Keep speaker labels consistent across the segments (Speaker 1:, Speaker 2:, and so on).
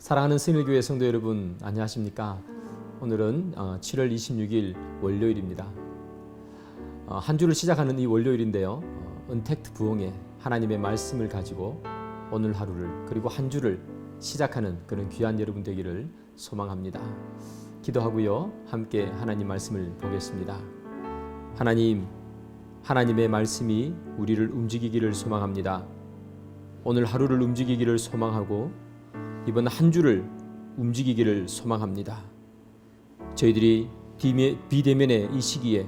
Speaker 1: 사랑하는 스밀교회 성도 여러분, 안녕하십니까? 오늘은 7월 26일 월요일입니다. 한 주를 시작하는 이 월요일인데요. 은택트 부흥의 하나님의 말씀을 가지고 오늘 하루를 그리고 한 주를 시작하는 그런 귀한 여러분 되기를 소망합니다. 기도하고요. 함께 하나님 말씀을 보겠습니다. 하나님, 하나님의 말씀이 우리를 움직이기를 소망합니다. 오늘 하루를 움직이기를 소망하고 이번 한 주를 움직이기를 소망합니다. 저희들이 비대면의 이 시기에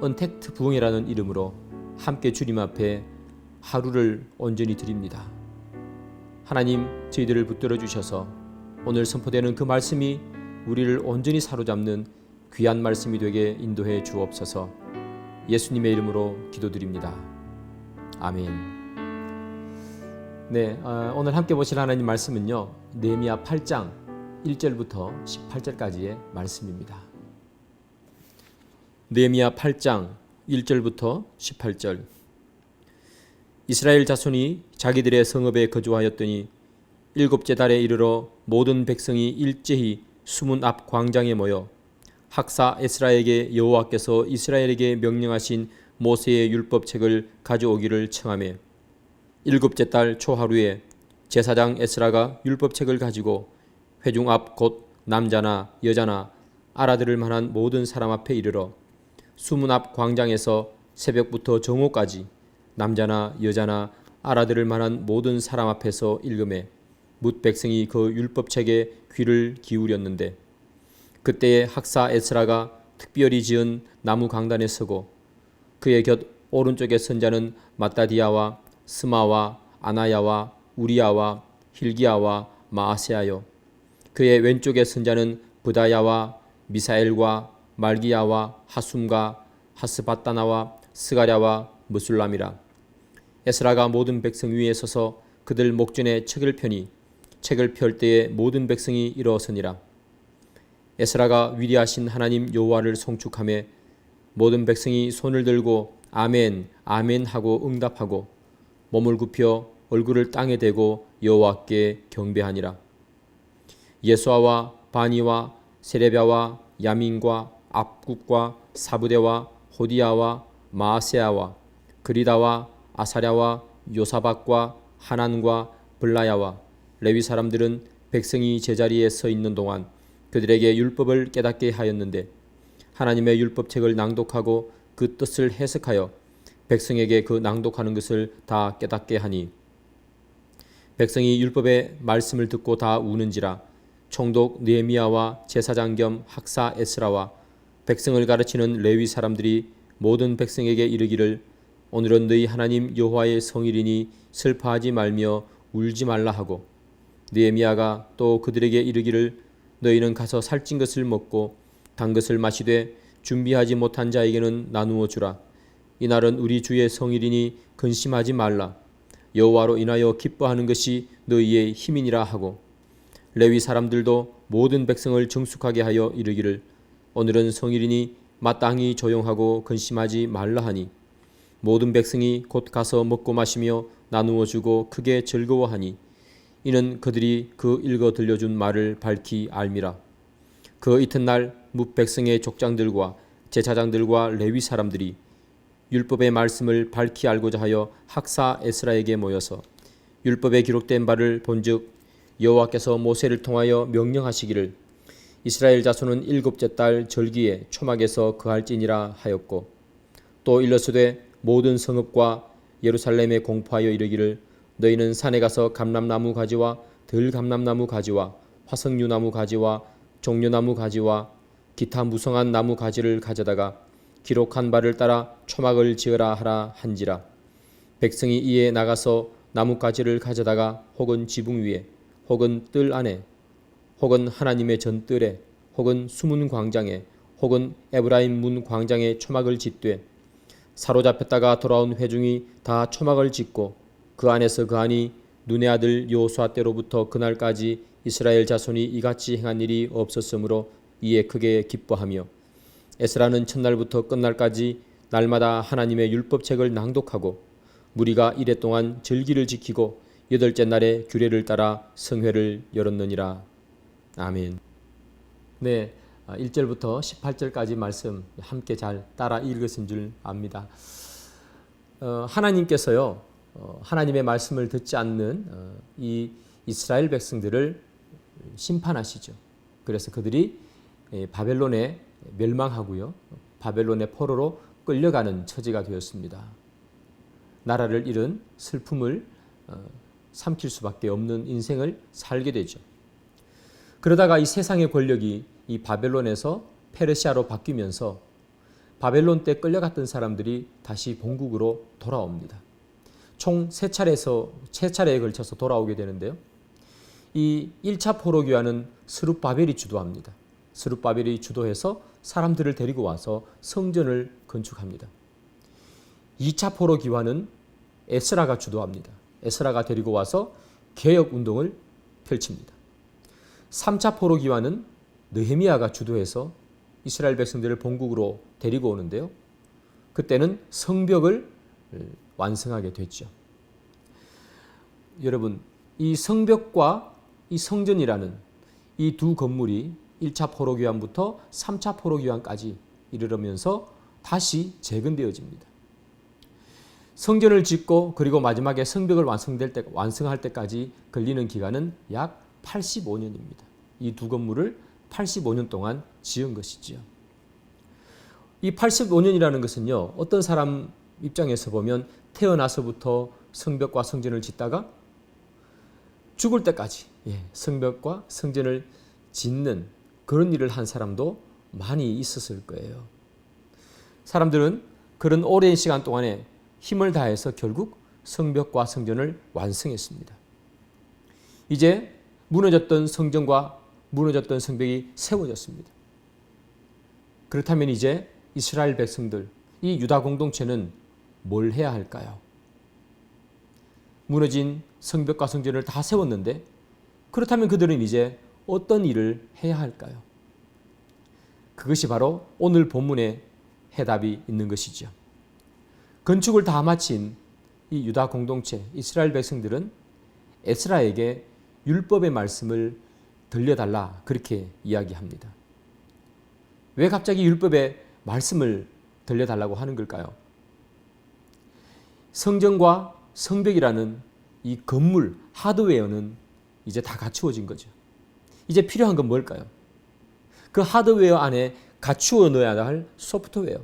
Speaker 1: 언택트 부흥회라는 이름으로 함께 주님 앞에 하루를 온전히 드립니다. 하나님, 저희들을 붙들어 주셔서 오늘 선포되는 그 말씀이 우리를 온전히 사로잡는 귀한 말씀이 되게 인도해 주옵소서. 예수님의 이름으로 기도드립니다. 아멘. 네, 오늘 함께 보실 하나님 말씀은요, 느헤미야 8장 1절부터 18절까지의 말씀입니다. 느헤미야 8장 1절부터 18절. 이스라엘 자손이 자기들의 성읍에 거주하였더니 일곱째 달에 이르러 모든 백성이 일제히 수문 앞 광장에 모여 학사 에스라에게 여호와께서 이스라엘에게 명령하신 모세의 율법책을 가져오기를 청하매 일곱째 달 초하루에 제사장 에스라가 율법책을 가지고 회중 앞 곧 남자나 여자나 알아들을 만한 모든 사람 앞에 이르러 수문 앞 광장에서 새벽부터 정오까지 남자나 여자나 알아들을 만한 모든 사람 앞에서 읽음에 뭇 백성이 그 율법책에 귀를 기울였는데 그때에 학사 에스라가 특별히 지은 나무 강단에 서고 그의 곁 오른쪽에 선자는 마따디아와 스마와 아나야와 우리야와 힐기야와 마아세야요 그의 왼쪽에 선자는 부다야와 미사엘과 말기야와 하숨과 하스바따나와 스가랴와 무술람이라. 에스라가 모든 백성 위에 서서 그들 목전에 책을 펴니 책을 펼 때에 모든 백성이 일어서니라. 에스라가 위대하신 하나님 여호와를 송축하며 모든 백성이 손을 들고 아멘 아멘 하고 응답하고 몸을 굽혀 얼굴을 땅에 대고 여호와께 경배하니라. 예수아와 바니와 세레비아와 야민과 압국과 사부대와 호디야와 마아세야와 그리다와 아사랴와 요사박과 하난과 블라야와 레위 사람들은 백성이 제자리에 서 있는 동안 그들에게 율법을 깨닫게 하였는데 하나님의 율법책을 낭독하고 그 뜻을 해석하여 백성에게 그 낭독하는 것을 다 깨닫게 하니 백성이 율법의 말씀을 듣고 다 우는지라. 총독 느헤미야와 제사장 겸 학사 에스라와 백성을 가르치는 레위 사람들이 모든 백성에게 이르기를 오늘은 너희 하나님 여호와의 성일이니 슬퍼하지 말며 울지 말라 하고 느헤미야가 또 그들에게 이르기를 너희는 가서 살찐 것을 먹고 단 것을 마시되 준비하지 못한 자에게는 나누어 주라. 이날은 우리 주의 성일이니 근심하지 말라. 여호와로 인하여 기뻐하는 것이 너희의 힘이니라 하고 레위 사람들도 모든 백성을 정숙하게 하여 이르기를 오늘은 성일이니 마땅히 조용하고 근심하지 말라 하니 모든 백성이 곧 가서 먹고 마시며 나누어 주고 크게 즐거워하니 이는 그들이 그 읽어 들려준 말을 밝히 알미라. 그 이튿날 뭇 백성의 족장들과 제사장들과 레위 사람들이 율법의 말씀을 밝히 알고자 하여 학사 에스라에게 모여서 율법에 기록된 바를 본즉 여호와께서 모세를 통하여 명령하시기를 이스라엘 자손은 일곱째 달 절기에 초막에서 거할지니라 하였고 또 일러스되 모든 성읍과 예루살렘에 공포하여 이르기를 너희는 산에 가서 감람나무 가지와 들감람나무 가지와 화석류나무 가지와 종려나무 가지와 기타 무성한 나무 가지를 가져다가 기록한 바를 따라 초막을 지으라 하라 한지라. 백성이 이에 나가서 나뭇가지를 가져다가 혹은 지붕 위에 혹은 뜰 안에 혹은 하나님의 전뜰에 혹은 수문 광장에 혹은 에브라임 문 광장에 초막을 짓되 사로잡혔다가 돌아온 회중이 다 초막을 짓고 그 안에서 그 안이 눈의 아들 여호수아 때로부터 그날까지 이스라엘 자손이 이같이 행한 일이 없었으므로 이에 크게 기뻐하며 에스라는 첫날부터 끝날까지 날마다 하나님의 율법책을 낭독하고 무리가 이레 동안 절기를 지키고 여덟째 날에 규례를 따라 성회를 열었느니라. 아멘. 네, 1절부터 18절까지 말씀 함께 잘 따라 읽으신 줄 압니다. 하나님께서요, 하나님의 말씀을 듣지 않는 이 이스라엘 백성들을 심판하시죠. 그래서 그들이 바벨론에 멸망하고요, 바벨론의 포로로 끌려가는 처지가 되었습니다. 나라를 잃은 슬픔을 삼킬 수밖에 없는 인생을 살게 되죠. 그러다가 이 세상의 권력이 이 바벨론에서 페르시아로 바뀌면서 바벨론 때 끌려갔던 사람들이 다시 본국으로 돌아옵니다. 총 세 차례에 걸쳐서 돌아오게 되는데요. 이 1차 포로기환은 스룹바벨이 주도합니다. 스룹바벨이 주도해서 사람들을 데리고 와서 성전을 건축합니다. 2차 포로기환은 에스라가 주도합니다. 에스라가 데리고 와서 개혁운동을 펼칩니다. 3차 포로기환은 느헤미야가 주도해서 이스라엘 백성들을 본국으로 데리고 오는데요. 그때는 성벽을 완성하게 됐죠. 여러분, 이 성벽과 이 성전이라는 이 두 건물이 1차 포로기환부터 3차 포로기환까지 이르면서 다시 재건되어집니다. 성전을 짓고 그리고 마지막에 성벽을 완성할 때까지 걸리는 기간은 약 85년입니다. 이 두 건물을 85년 동안 지은 것이지요. 이 85년이라는 것은요, 어떤 사람 입장에서 보면 태어나서부터 성벽과 성전을 짓다가 죽을 때까지 성벽과 성전을 짓는 그런 일을 한 사람도 많이 있었을 거예요. 사람들은 그런 오랜 시간 동안에 힘을 다해서 결국 성벽과 성전을 완성했습니다. 이제 무너졌던 성전과 무너졌던 성벽이 세워졌습니다. 그렇다면 이제 이스라엘 백성들, 이 유다 공동체는 뭘 해야 할까요? 무너진 성벽과 성전을 다 세웠는데 그렇다면 그들은 이제 어떤 일을 해야 할까요? 그것이 바로 오늘 본문의 해답이 있는 것이죠. 건축을 다 마친 이 유다 공동체, 이스라엘 백성들은 에스라에게 율법의 말씀을 들려달라 그렇게 이야기합니다. 왜 갑자기 율법의 말씀을 들려달라고 하는 걸까요? 성전과 성벽이라는 이 건물, 하드웨어는 이제 다 갖추어진 거죠. 이제 필요한 건 뭘까요? 그 하드웨어 안에 갖추어 넣어야 할 소프트웨어,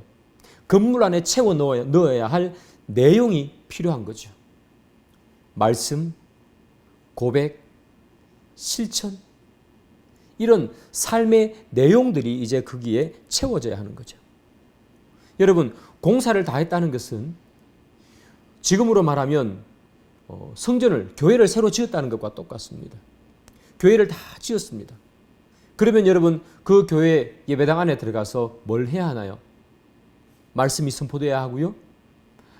Speaker 1: 건물 안에 채워 넣어야 할 내용이 필요한 거죠. 말씀, 고백, 실천, 이런 삶의 내용들이 이제 거기에 채워져야 하는 거죠. 여러분, 공사를 다 했다는 것은 지금으로 말하면 성전을, 교회를 새로 지었다는 것과 똑같습니다. 교회를 다 지었습니다. 그러면 여러분, 그 교회 예배당 안에 들어가서 뭘 해야 하나요? 말씀이 선포되어야 하고요.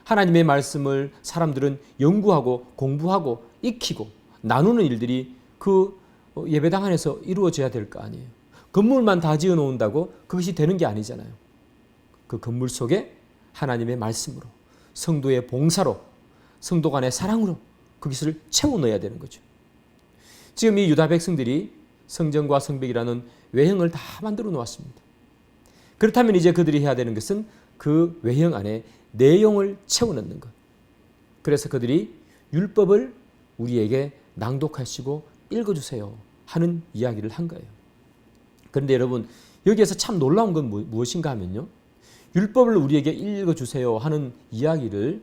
Speaker 1: 하나님의 말씀을 사람들은 연구하고 공부하고 익히고 나누는 일들이 그 예배당 안에서 이루어져야 될 거 아니에요. 건물만 다 지어 놓는다고 그것이 되는 게 아니잖아요. 그 건물 속에 하나님의 말씀으로, 성도의 봉사로, 성도 간의 사랑으로 그것을 채워 넣어야 되는 거죠. 지금 이 유다 백성들이 성전과 성벽이라는 외형을 다 만들어 놓았습니다. 그렇다면 이제 그들이 해야 되는 것은 그 외형 안에 내용을 채워 넣는 것. 그래서 그들이 율법을 우리에게 낭독하시고 읽어주세요 하는 이야기를 한 거예요. 그런데 여러분, 여기에서 참 놀라운 건 무엇인가 하면요, 율법을 우리에게 읽어주세요 하는 이야기를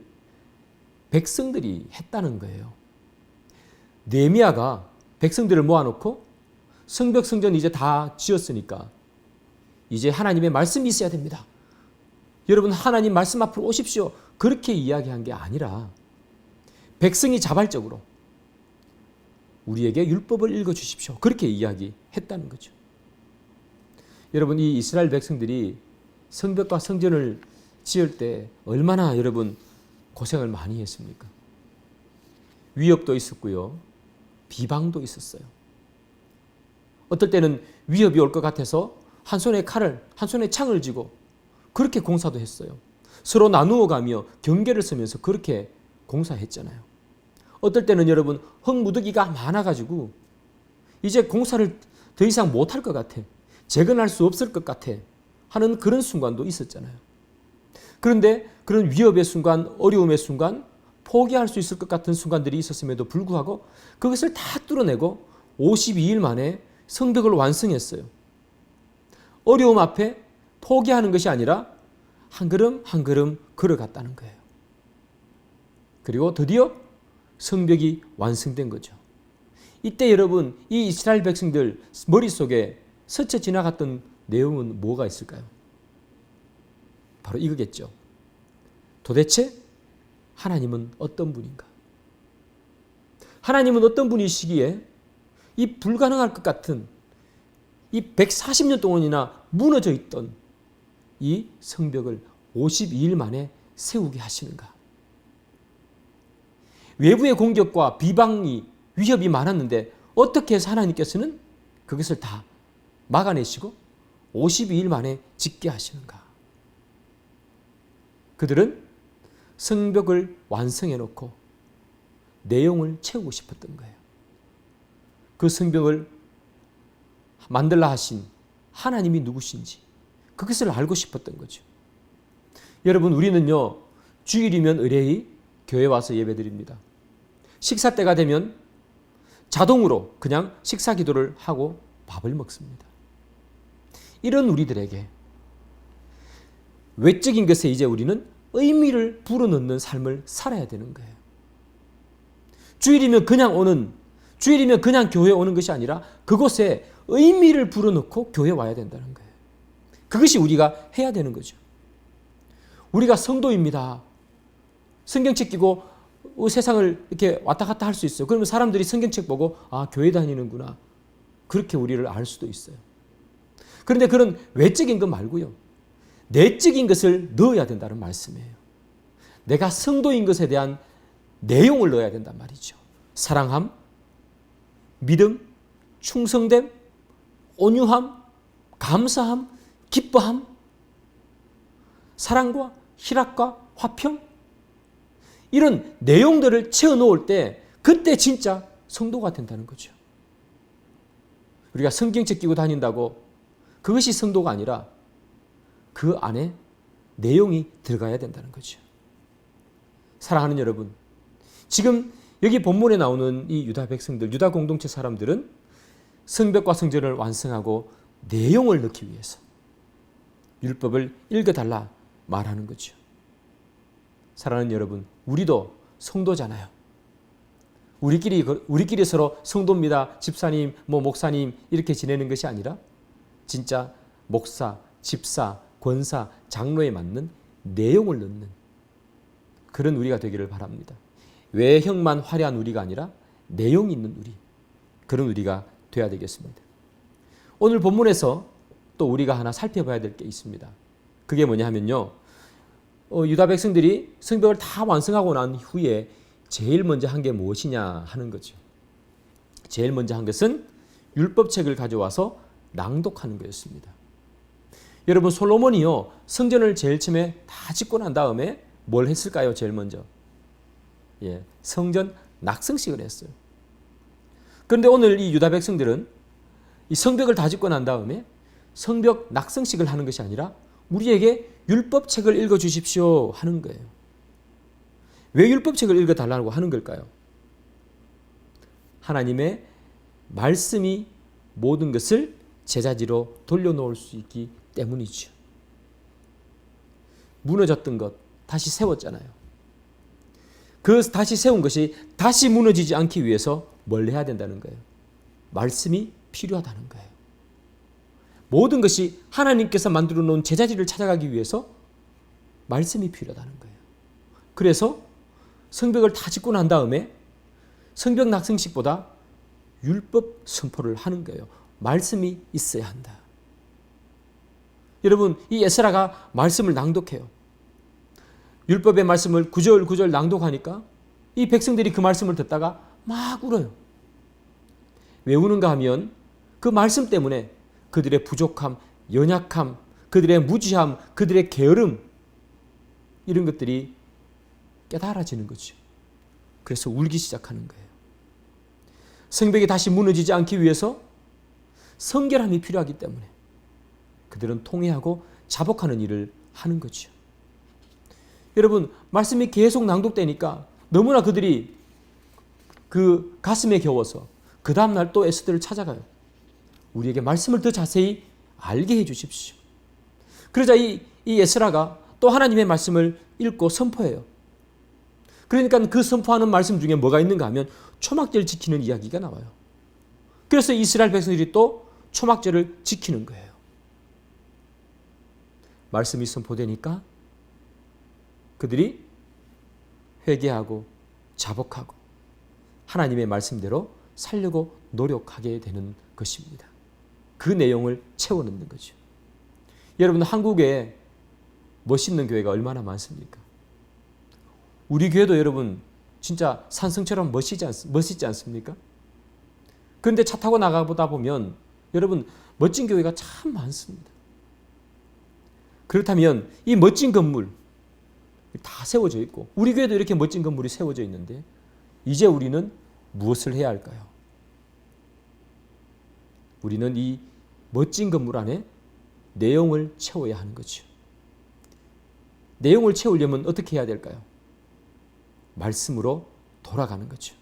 Speaker 1: 백성들이 했다는 거예요. 느헤미야가 백성들을 모아놓고 성벽 성전 이제 다 지었으니까 이제 하나님의 말씀이 있어야 됩니다. 여러분, 하나님 말씀 앞으로 오십시오. 그렇게 이야기한 게 아니라 백성이 자발적으로 우리에게 율법을 읽어주십시오. 그렇게 이야기했다는 거죠. 여러분, 이 이스라엘 백성들이 성벽과 성전을 지을 때 얼마나 여러분 고생을 많이 했습니까? 위협도 있었고요. 비방도 있었어요. 어떨 때는 위협이 올 것 같아서 한 손에 칼을, 한 손에 창을 쥐고 그렇게 공사도 했어요. 서로 나누어 가며 경계를 서면서 그렇게 공사했잖아요. 어떨 때는 여러분 흙무더기가 많아가지고 이제 공사를 더 이상 못할 것 같아. 재건할 수 없을 것 같아. 하는 그런 순간도 있었잖아요. 그런데 그런 위협의 순간, 어려움의 순간, 포기할 수 있을 것 같은 순간들이 있었음에도 불구하고 그것을 다 뚫어내고 52일 만에 성벽을 완성했어요. 어려움 앞에 포기하는 것이 아니라 한 걸음 한 걸음 걸어갔다는 거예요. 그리고 드디어 성벽이 완성된 거죠. 이때 여러분, 이 이스라엘 백성들 머릿속에 스쳐 지나갔던 내용은 뭐가 있을까요? 바로 이거겠죠. 도대체 하나님은 어떤 분인가? 하나님은 어떤 분이시기에 이 불가능할 것 같은 이 140년 동안이나 무너져 있던 이 성벽을 52일 만에 세우게 하시는가? 외부의 공격과 비방이 위협이 많았는데 어떻게 해서 하나님께서는 그것을 다 막아내시고 52일 만에 짓게 하시는가? 그들은 성벽을 완성해 놓고 내용을 채우고 싶었던 거예요. 그 성벽을 만들라 하신 하나님이 누구신지 그것을 알고 싶었던 거죠. 여러분, 우리는요, 주일이면 의뢰히 교회 와서 예배드립니다. 식사 때가 되면 자동으로 그냥 식사 기도를 하고 밥을 먹습니다. 이런 우리들에게 외적인 것에 이제 우리는 의미를 불어넣는 삶을 살아야 되는 거예요. 주일이면 그냥 교회에 오는 것이 아니라 그곳에 의미를 불어넣고 교회에 와야 된다는 거예요. 그것이 우리가 해야 되는 거죠. 우리가 성도입니다. 성경책 끼고 세상을 이렇게 왔다 갔다 할 수 있어요. 그러면 사람들이 성경책 보고 교회 다니는구나. 그렇게 우리를 알 수도 있어요. 그런데 그런 외적인 것 말고요. 내적인 것을 넣어야 된다는 말씀이에요. 내가 성도인 것에 대한 내용을 넣어야 된단 말이죠. 사랑함, 믿음, 충성됨, 온유함, 감사함, 기뻐함, 사랑과 희락과 화평, 이런 내용들을 채워놓을 때 그때 진짜 성도가 된다는 거죠. 우리가 성경책 끼고 다닌다고 그것이 성도가 아니라 그 안에 내용이 들어가야 된다는 거죠. 사랑하는 여러분, 지금 여기 본문에 나오는 이 유다 백성들, 유다 공동체 사람들은 성벽과 성전을 완성하고 내용을 넣기 위해서 율법을 읽어달라 말하는 거죠. 사랑하는 여러분, 우리도 성도잖아요. 우리끼리 서로 성도입니다. 집사님, 목사님 이렇게 지내는 것이 아니라 진짜 목사, 집사, 권사, 장로에 맞는 내용을 넣는 그런 우리가 되기를 바랍니다. 외형만 화려한 우리가 아니라 내용이 있는 우리, 그런 우리가 되어야 되겠습니다. 오늘 본문에서 또 우리가 하나 살펴봐야 될 게 있습니다. 그게 뭐냐 하면요, 유다 백성들이 성벽을 다 완성하고 난 후에 제일 먼저 한 게 무엇이냐 하는 거죠. 제일 먼저 한 것은 율법책을 가져와서 낭독하는 거였습니다. 여러분, 솔로몬이요, 성전을 제일 처음에 다 짓고 난 다음에 뭘 했을까요? 제일 먼저 성전 낙성식을 했어요. 그런데 오늘 이 유다 백성들은 이 성벽을 다 짓고 난 다음에 성벽 낙성식을 하는 것이 아니라 우리에게 율법책을 읽어주십시오 하는 거예요. 왜 율법책을 읽어달라고 하는 걸까요? 하나님의 말씀이 모든 것을 제자지로 돌려놓을 수 있기 때문이죠. 무너졌던 것 다시 세웠잖아요. 그 다시 세운 것이 다시 무너지지 않기 위해서 뭘 해야 된다는 거예요? 말씀이 필요하다는 거예요. 모든 것이 하나님께서 만들어 놓은 제자지를 찾아가기 위해서 말씀이 필요하다는 거예요. 그래서 성벽을 다 짓고 난 다음에 성벽 낙성식보다 율법 선포를 하는 거예요. 말씀이 있어야 한다. 여러분, 이 에스라가 말씀을 낭독해요. 율법의 말씀을 구절 낭독하니까 이 백성들이 그 말씀을 듣다가 막 울어요. 왜 우는가 하면 그 말씀 때문에 그들의 부족함, 연약함, 그들의 무지함, 그들의 게으름, 이런 것들이 깨달아지는 거죠. 그래서 울기 시작하는 거예요. 성벽이 다시 무너지지 않기 위해서 성결함이 필요하기 때문에 그들은 통회하고 자복하는 일을 하는 거죠. 여러분, 말씀이 계속 낭독되니까 너무나 그들이 그 가슴에 겨워서 그 다음날 또 에스더를 찾아가요. 우리에게 말씀을 더 자세히 알게 해 주십시오. 그러자 이 에스라가 또 하나님의 말씀을 읽고 선포해요. 그러니까 그 선포하는 말씀 중에 뭐가 있는가 하면 초막절 지키는 이야기가 나와요. 그래서 이스라엘 백성들이 또 초막절을 지키는 거예요. 말씀이 선포되니까 그들이 회개하고 자복하고 하나님의 말씀대로 살려고 노력하게 되는 것입니다. 그 내용을 채워넣는 거죠. 여러분, 한국에 멋있는 교회가 얼마나 많습니까? 우리 교회도 여러분 진짜 산성처럼 멋있지 않습니까? 그런데 차 타고 나가보다 보면 여러분 멋진 교회가 참 많습니다. 그렇다면 이 멋진 건물 다 세워져 있고 우리 교회도 이렇게 멋진 건물이 세워져 있는데 이제 우리는 무엇을 해야 할까요? 우리는 이 멋진 건물 안에 내용을 채워야 하는 거죠. 내용을 채우려면 어떻게 해야 될까요? 말씀으로 돌아가는 거죠.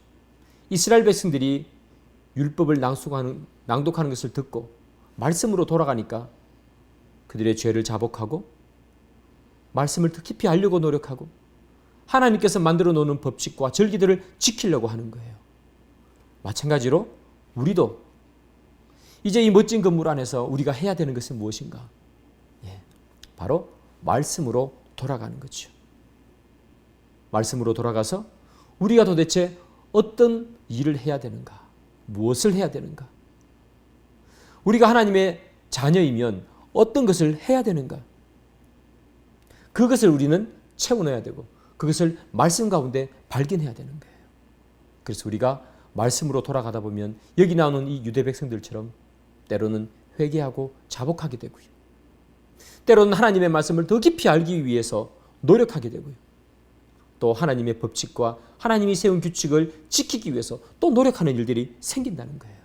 Speaker 1: 이스라엘 백성들이 율법을 낭독하는 것을 듣고 말씀으로 돌아가니까 그들의 죄를 자복하고 말씀을 더 깊이 알려고 노력하고 하나님께서 만들어 놓은 법칙과 절기들을 지키려고 하는 거예요. 마찬가지로 우리도 이제 이 멋진 건물 안에서 우리가 해야 되는 것은 무엇인가? 바로 말씀으로 돌아가는 거죠. 말씀으로 돌아가서 우리가 도대체 어떤 일을 해야 되는가? 무엇을 해야 되는가? 우리가 하나님의 자녀이면 어떤 것을 해야 되는가? 그것을 우리는 채워넣어야 되고 그것을 말씀 가운데 발견해야 되는 거예요. 그래서 우리가 말씀으로 돌아가다 보면 여기 나오는 이 유대 백성들처럼 때로는 회개하고 자복하게 되고요. 때로는 하나님의 말씀을 더 깊이 알기 위해서 노력하게 되고요. 또 하나님의 법칙과 하나님이 세운 규칙을 지키기 위해서 또 노력하는 일들이 생긴다는 거예요.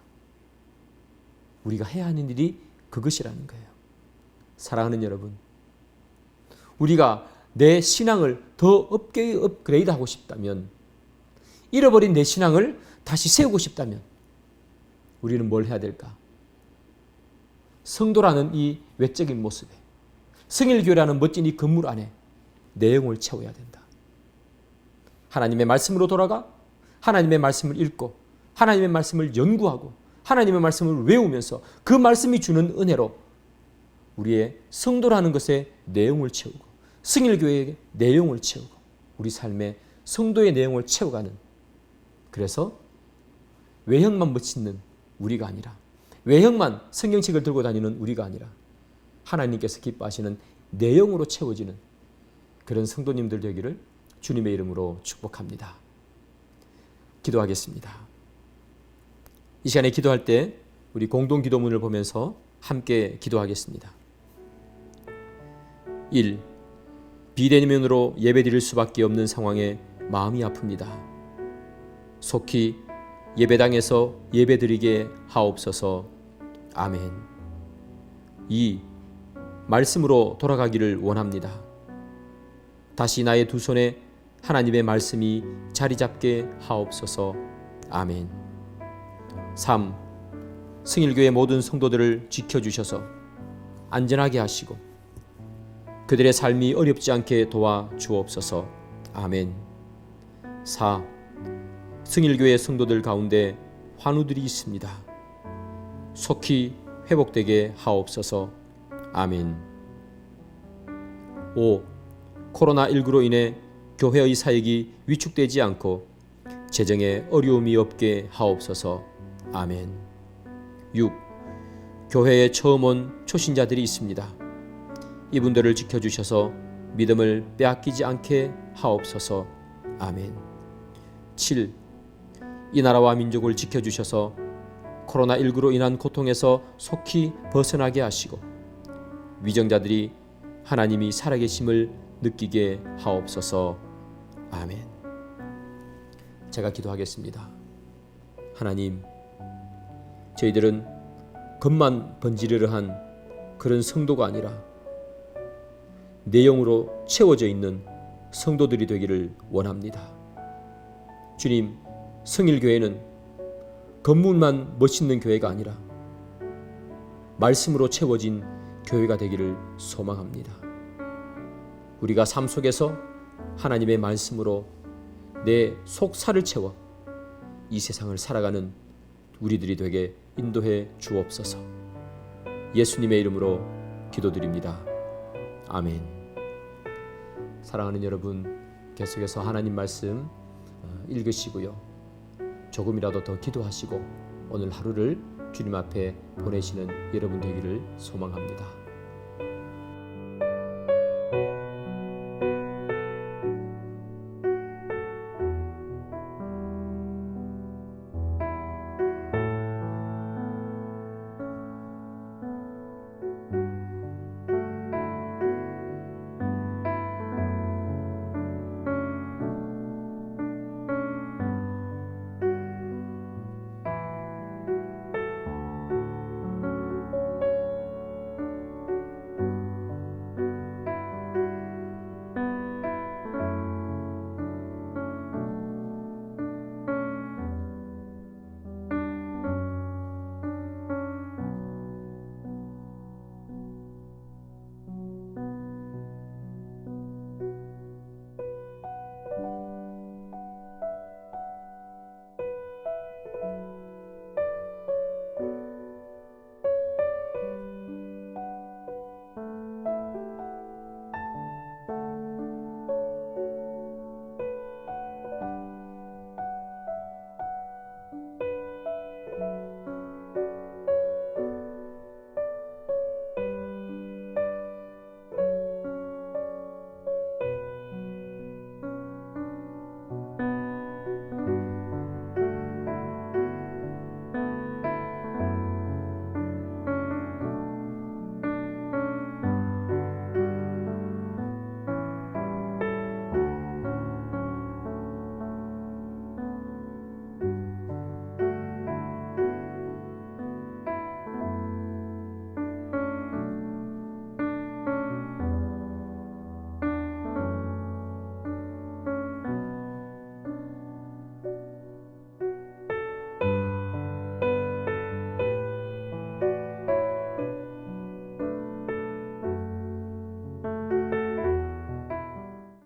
Speaker 1: 우리가 해야 하는 일이 그것이라는 거예요. 사랑하는 여러분, 우리가 내 신앙을 더 업그레이드하고 싶다면, 잃어버린 내 신앙을 다시 세우고 싶다면 우리는 뭘 해야 될까? 성도라는 이 외적인 모습에, 성일교회라는 멋진 이 건물 안에 내용을 채워야 된다. 하나님의 말씀으로 돌아가 하나님의 말씀을 읽고 하나님의 말씀을 연구하고 하나님의 말씀을 외우면서 그 말씀이 주는 은혜로 우리의 성도라는 것의 내용을 채우고 성일교회의 내용을 채우고 우리 삶의 성도의 내용을 채워가는, 그래서 외형만 멋있는 우리가 아니라, 외형만 성경책을 들고 다니는 우리가 아니라 하나님께서 기뻐하시는 내용으로 채워지는 그런 성도님들 되기를 주님의 이름으로 축복합니다. 기도하겠습니다. 이 시간에 기도할 때 우리 공동 기도문을 보면서 함께 기도하겠습니다. 1. 비대면으로 예배드릴 수밖에 없는 상황에 마음이 아픕니다. 속히 예배당에서 예배드리게 하옵소서. 아멘. 2. 말씀으로 돌아가기를 원합니다. 다시 나의 두 손에 하나님의 말씀이 자리 잡게 하옵소서. 아멘. 3. 성일교회 모든 성도들을 지켜주셔서 안전하게 하시고 그들의 삶이 어렵지 않게 도와주옵소서. 아멘. 4. 성일교회 성도들 가운데 환우들이 있습니다. 속히 회복되게 하옵소서. 아멘. 5. 코로나19로 인해 교회의 사역이 위축되지 않고 재정에 어려움이 없게 하옵소서. 아멘. 6. 교회에 처음 온 초신자들이 있습니다. 이분들을 지켜주셔서 믿음을 빼앗기지 않게 하옵소서. 아멘. 7. 이 나라와 민족을 지켜주셔서 코로나19로 인한 고통에서 속히 벗어나게 하시고 위정자들이 하나님이 살아계심을 느끼게 하옵소서. 아멘. 제가 기도하겠습니다. 하나님, 저희들은 겉만 번지르르 한 그런 성도가 아니라 내용으로 채워져 있는 성도들이 되기를 원합니다. 주님, 성일교회는 겉문만 멋있는 교회가 아니라 말씀으로 채워진 교회가 되기를 소망합니다. 우리가 삶 속에서 하나님의 말씀으로 내 속살을 채워 이 세상을 살아가는 우리들이 되게 인도해 주옵소서. 예수님의 이름으로 기도드립니다. 아멘. 사랑하는 여러분, 계속해서 하나님 말씀 읽으시고요. 조금이라도 더 기도하시고 오늘 하루를 주님 앞에 보내시는 여러분 되기를 소망합니다.